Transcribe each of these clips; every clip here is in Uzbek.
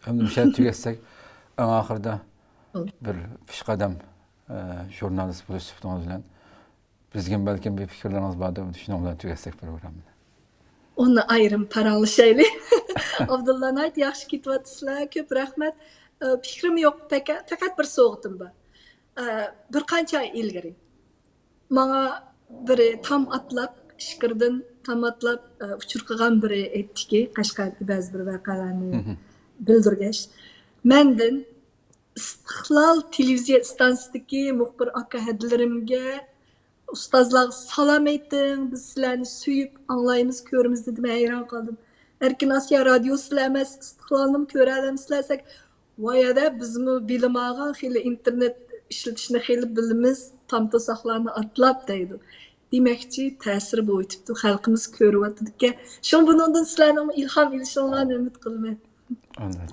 Hem bir şey tüketsek, en ahırda bir pişqadam jurnalist buluş süptüğünüz bilen bizgen belki bir fikirleriniz vardı, düşünüyorum tüketsek programını. Onu ayrım paranlaşaylı. Abdullah ayt yaxshi ketyapsizlar. Ko'p rahmat. Fikrim yo'q. Faqat bir so'g'dim bor. Bir qancha oy ilgari manga biri tam atlab ishqirdan tam atlab uchur qilgan biri aytdiki, Qashqarda ba'zi bir voqealarni bildirgach, mendan Istiqlol televiziya stansiyasidagi muxbir akahadlarimga ustozlar salom ayting, biz sizlarni suyib anglaymiz, ko'ramiz dedim, hayron qoldim. Erkin Asiya radiosi sizlar emas, Istiqlolni ko'ralamsizlar desak, voyada bizmi bilim olgan, xili internet ishlatishni xili bilimiz, tamtosoqlarni atlab deydi. Demakchi, ta'siri bo'ytibdi, xalqimiz ko'ryapti. Shu bundan sizlarning ilhom ilishinglarni umid qilaman.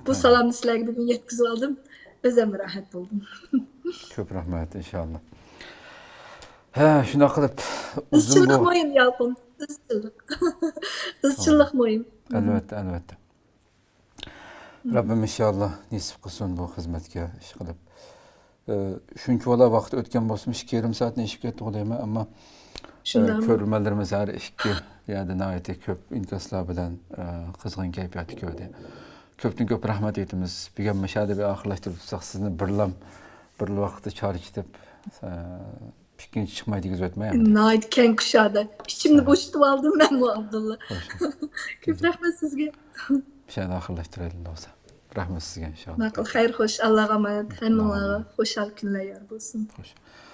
Bu salamni sizlarga bugun yetkazib oldim. Özüm rahat oldum. Köp rahmet inşallah. He, şuna qılıp uzun Izchillik bu. muhim yalqın. Izchillik. Izchillik muhim. Elbette. Rabbim inşallah nisip qilsin bu hizmetke iş qılıp. Çünkü ola vaqt ötken bolsun 2,5 saatni işip ketdik deyman, amma ko'rmalarimiz har 2 ya da nayeti köp inkaslar bilan qizg'in kayfiyatda ko'rdi. Köpten köp rahmet etimiz. Bir gün meşade bir ahırlaştırıp tutsak sizni bir vaqtda çağrıştırıp fikrini çıkmaydı göz ötmeyen. Nayet ken kuşada. İçimde boşluğu aldım ben bu Abdullah. Köp rahmet sizge. Bir şey de ahırlaştıralım da olsa. Rahmet sizge inşallah. Nakıl hayır hoş. Allah'a emanet. Hem Allah'a hoşal günler yar olsun. Hoş.